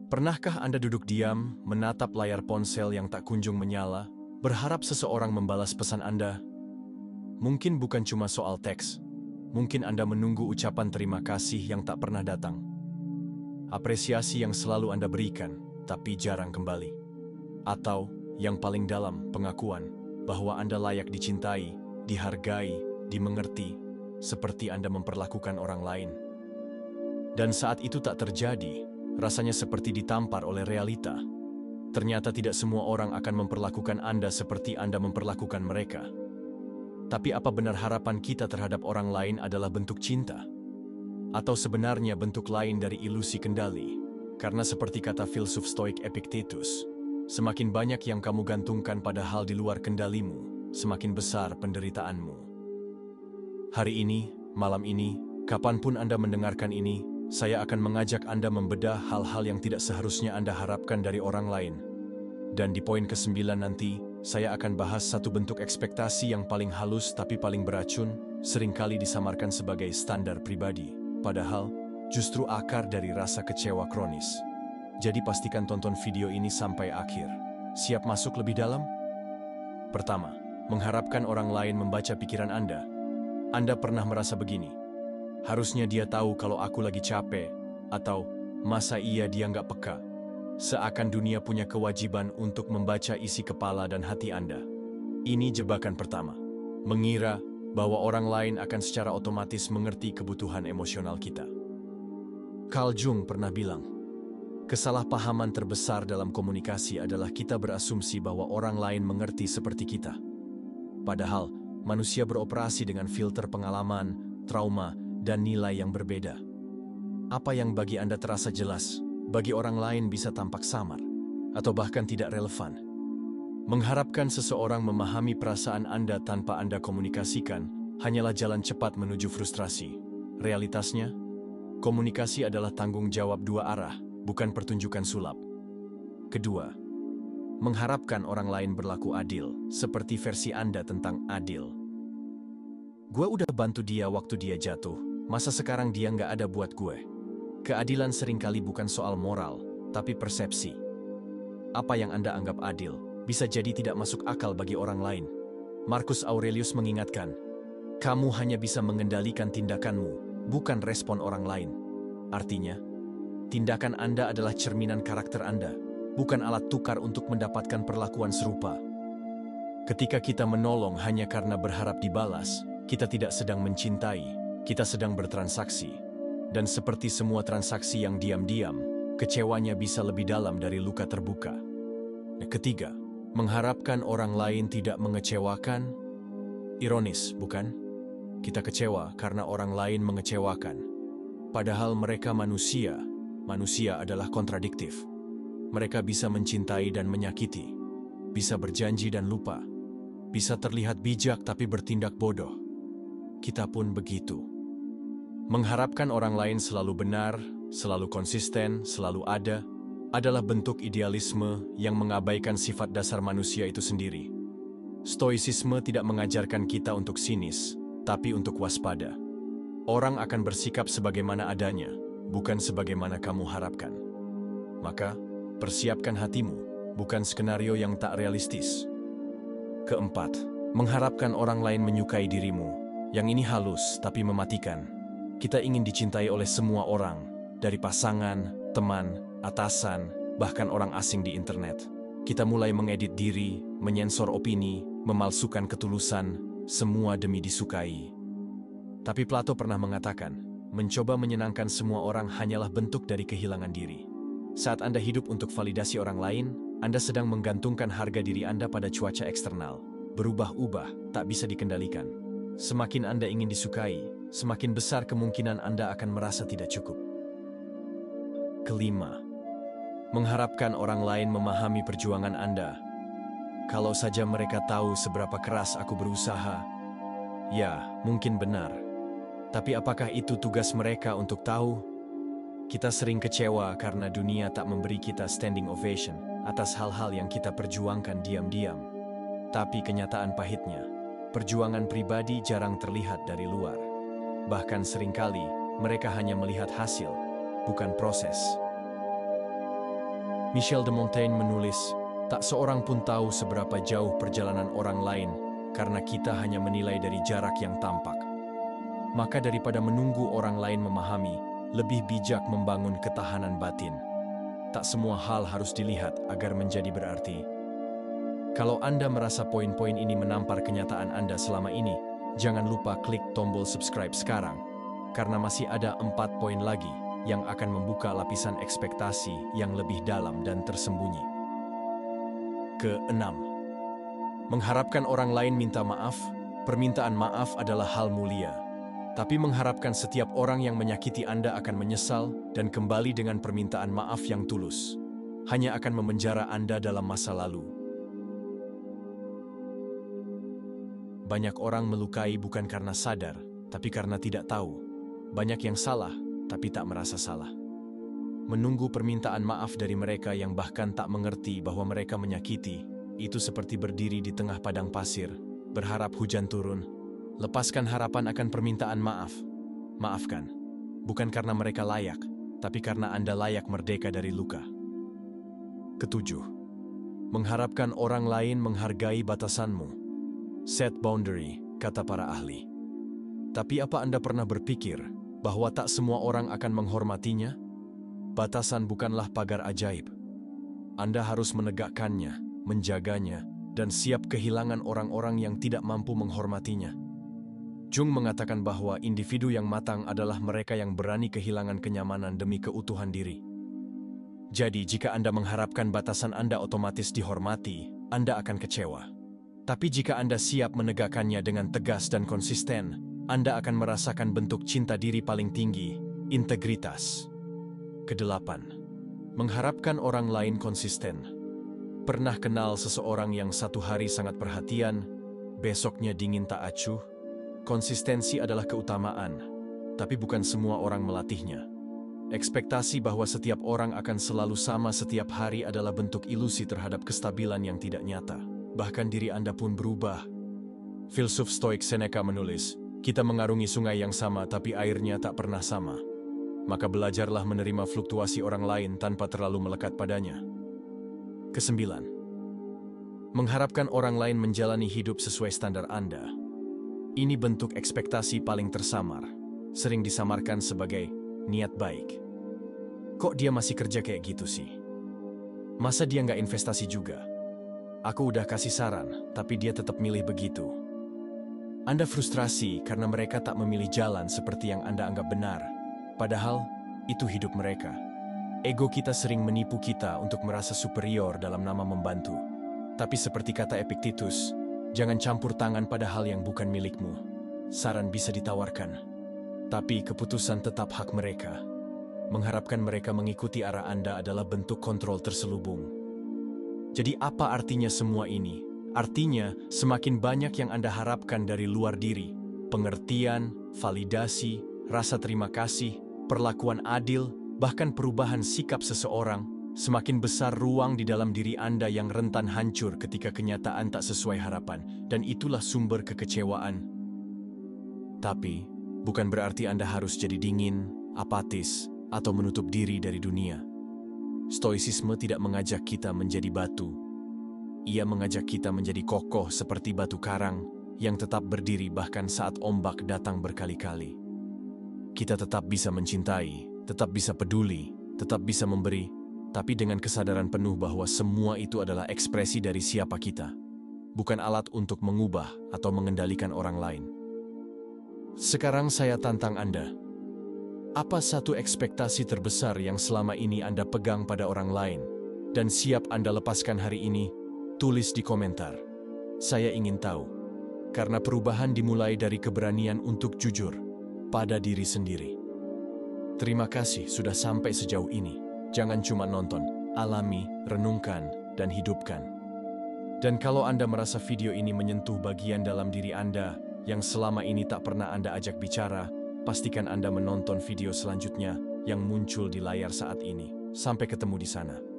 Pernahkah Anda duduk diam, menatap layar ponsel yang tak kunjung menyala, berharap seseorang membalas pesan Anda? Mungkin bukan cuma soal teks. Mungkin Anda menunggu ucapan terima kasih yang tak pernah datang. Apresiasi yang selalu Anda berikan, tapi jarang kembali. Atau, yang paling dalam, pengakuan bahwa Anda layak dicintai, dihargai, dimengerti, seperti Anda memperlakukan orang lain. Dan saat itu tak terjadi, rasanya seperti ditampar oleh realita. Ternyata tidak semua orang akan memperlakukan Anda seperti Anda memperlakukan mereka. Tapi apa benar harapan kita terhadap orang lain adalah bentuk cinta? Atau sebenarnya bentuk lain dari ilusi kendali? Karena seperti kata filsuf stoik Epictetus, semakin banyak yang kamu gantungkan pada hal di luar kendalimu, semakin besar penderitaanmu. Hari ini, malam ini, kapanpun Anda mendengarkan ini, saya akan mengajak Anda membedah hal-hal yang tidak seharusnya Anda harapkan dari orang lain. Dan di poin ke-9 nanti, saya akan bahas satu bentuk ekspektasi yang paling halus tapi paling beracun, seringkali disamarkan sebagai standar pribadi. Padahal, justru akar dari rasa kecewa kronis. Jadi pastikan tonton video ini sampai akhir. Siap masuk lebih dalam? Pertama, mengharapkan orang lain membaca pikiran Anda. Anda pernah merasa begini? Harusnya dia tahu kalau aku lagi capek, atau masa iya dia nggak peka? Seakan dunia punya kewajiban untuk membaca isi kepala dan hati Anda. Ini jebakan pertama. Mengira bahwa orang lain akan secara otomatis mengerti kebutuhan emosional kita. Carl Jung pernah bilang, kesalahpahaman terbesar dalam komunikasi adalah kita berasumsi bahwa orang lain mengerti seperti kita. Padahal, manusia beroperasi dengan filter pengalaman, trauma, dan nilai yang berbeda. Apa yang bagi Anda terasa jelas, bagi orang lain bisa tampak samar, atau bahkan tidak relevan. Mengharapkan seseorang memahami perasaan Anda tanpa Anda komunikasikan, hanyalah jalan cepat menuju frustrasi. Realitasnya, komunikasi adalah tanggung jawab dua arah, bukan pertunjukan sulap. Kedua, mengharapkan orang lain berlaku adil, seperti versi Anda tentang adil. Gue udah bantu dia waktu dia jatuh, masa sekarang dia nggak ada buat gue? Keadilan seringkali bukan soal moral, tapi persepsi. Apa yang Anda anggap adil, bisa jadi tidak masuk akal bagi orang lain. Marcus Aurelius mengingatkan, kamu hanya bisa mengendalikan tindakanmu, bukan respon orang lain. Artinya, tindakan Anda adalah cerminan karakter Anda, bukan alat tukar untuk mendapatkan perlakuan serupa. Ketika kita menolong hanya karena berharap dibalas, kita tidak sedang mencintai, kita sedang bertransaksi. Dan seperti semua transaksi yang diam-diam, kecewanya bisa lebih dalam dari luka terbuka. Ketiga, mengharapkan orang lain tidak mengecewakan. Ironis, bukan? Kita kecewa karena orang lain mengecewakan. Padahal mereka manusia. Manusia adalah kontradiktif. Mereka bisa mencintai dan menyakiti. Bisa berjanji dan lupa. Bisa terlihat bijak tapi bertindak bodoh. Kita pun begitu. Mengharapkan orang lain selalu benar, selalu konsisten, selalu ada, adalah bentuk idealisme yang mengabaikan sifat dasar manusia itu sendiri. Stoicisme tidak mengajarkan kita untuk sinis, tapi untuk waspada. Orang akan bersikap sebagaimana adanya, bukan sebagaimana kamu harapkan. Maka, persiapkan hatimu, bukan skenario yang tak realistis. Keempat, mengharapkan orang lain menyukai dirimu. Yang ini halus tapi mematikan. Kita ingin dicintai oleh semua orang, dari pasangan, teman, atasan, bahkan orang asing di internet. Kita mulai mengedit diri, menyensor opini, memalsukan ketulusan, semua demi disukai. Tapi Plato pernah mengatakan, mencoba menyenangkan semua orang hanyalah bentuk dari kehilangan diri. Saat Anda hidup untuk validasi orang lain, Anda sedang menggantungkan harga diri Anda pada cuaca eksternal. Berubah-ubah, tak bisa dikendalikan. Semakin Anda ingin disukai, semakin besar kemungkinan Anda akan merasa tidak cukup. Kelima, mengharapkan orang lain memahami perjuangan Anda. Kalau saja mereka tahu seberapa keras aku berusaha, ya, mungkin benar. Tapi apakah itu tugas mereka untuk tahu? Kita sering kecewa karena dunia tak memberi kita standing ovation atas hal-hal yang kita perjuangkan diam-diam. Tapi kenyataan pahitnya, perjuangan pribadi jarang terlihat dari luar. Bahkan seringkali, mereka hanya melihat hasil, bukan proses. Michel de Montaigne menulis, tak seorang pun tahu seberapa jauh perjalanan orang lain karena kita hanya menilai dari jarak yang tampak. Maka daripada menunggu orang lain memahami, lebih bijak membangun ketahanan batin. Tak semua hal harus dilihat agar menjadi berarti. Kalau Anda merasa poin-poin ini menampar kenyataan Anda selama ini, jangan lupa klik tombol subscribe sekarang, karena masih ada 4 poin lagi yang akan membuka lapisan ekspektasi yang lebih dalam dan tersembunyi. Keenam, mengharapkan orang lain minta maaf. Permintaan maaf adalah hal mulia. Tapi mengharapkan setiap orang yang menyakiti Anda akan menyesal dan kembali dengan permintaan maaf yang tulus, hanya akan memenjara Anda dalam masa lalu. Banyak orang melukai bukan karena sadar, tapi karena tidak tahu. Banyak yang salah, tapi tak merasa salah. Menunggu permintaan maaf dari mereka yang bahkan tak mengerti bahwa mereka menyakiti, itu seperti berdiri di tengah padang pasir, berharap hujan turun. Lepaskan harapan akan permintaan maaf. Maafkan, bukan karena mereka layak, tapi karena Anda layak merdeka dari luka. Ketujuh, mengharapkan orang lain menghargai batasanmu. Set boundary, kata para ahli. Tapi apa Anda pernah berpikir bahwa tak semua orang akan menghormatinya? Batasan bukanlah pagar ajaib. Anda harus menegakkannya, menjaganya, dan siap kehilangan orang-orang yang tidak mampu menghormatinya. Jung mengatakan bahwa individu yang matang adalah mereka yang berani kehilangan kenyamanan demi keutuhan diri. Jadi, jika Anda mengharapkan batasan Anda otomatis dihormati, Anda akan kecewa. Tapi jika Anda siap menegakkannya dengan tegas dan konsisten, Anda akan merasakan bentuk cinta diri paling tinggi, integritas. Kedelapan, mengharapkan orang lain konsisten. Pernah kenal seseorang yang satu hari sangat perhatian, besoknya dingin tak acuh? Konsistensi adalah keutamaan, tapi bukan semua orang melatihnya. Ekspektasi bahwa setiap orang akan selalu sama setiap hari adalah bentuk ilusi terhadap kestabilan yang tidak nyata. Bahkan diri Anda pun berubah. Filsuf Stoik Seneca menulis, kita mengarungi sungai yang sama tapi airnya tak pernah sama. Maka belajarlah menerima fluktuasi orang lain tanpa terlalu melekat padanya. Kesembilan, mengharapkan orang lain menjalani hidup sesuai standar Anda. Ini bentuk ekspektasi paling tersamar, sering disamarkan sebagai niat baik. Kok dia masih kerja kayak gitu sih? Masa dia nggak investasi juga? Aku udah kasih saran, tapi dia tetap milih begitu. Anda frustrasi karena mereka tak memilih jalan seperti yang Anda anggap benar. Padahal, itu hidup mereka. Ego kita sering menipu kita untuk merasa superior dalam nama membantu. Tapi seperti kata Epictetus, jangan campur tangan pada hal yang bukan milikmu. Saran bisa ditawarkan, tapi keputusan tetap hak mereka. Mengharapkan mereka mengikuti arah Anda adalah bentuk kontrol terselubung. Jadi apa artinya semua ini? Artinya, semakin banyak yang Anda harapkan dari luar diri, pengertian, validasi, rasa terima kasih, perlakuan adil, bahkan perubahan sikap seseorang, semakin besar ruang di dalam diri Anda yang rentan hancur ketika kenyataan tak sesuai harapan, dan itulah sumber kekecewaan. Tapi, bukan berarti Anda harus jadi dingin, apatis, atau menutup diri dari dunia. Stoicisme tidak mengajak kita menjadi batu. Ia mengajak kita menjadi kokoh seperti batu karang yang tetap berdiri bahkan saat ombak datang berkali-kali. Kita tetap bisa mencintai, tetap bisa peduli, tetap bisa memberi, tapi dengan kesadaran penuh bahwa semua itu adalah ekspresi dari siapa kita, bukan alat untuk mengubah atau mengendalikan orang lain. Sekarang saya tantang Anda. Apa satu ekspektasi terbesar yang selama ini Anda pegang pada orang lain dan siap Anda lepaskan hari ini? Tulis di komentar. Saya ingin tahu, karena perubahan dimulai dari keberanian untuk jujur pada diri sendiri. Terima kasih sudah sampai sejauh ini. Jangan cuma nonton, alami, renungkan, dan hidupkan. Dan kalau Anda merasa video ini menyentuh bagian dalam diri Anda yang selama ini tak pernah Anda ajak bicara, pastikan Anda menonton video selanjutnya yang muncul di layar saat ini. Sampai ketemu di sana.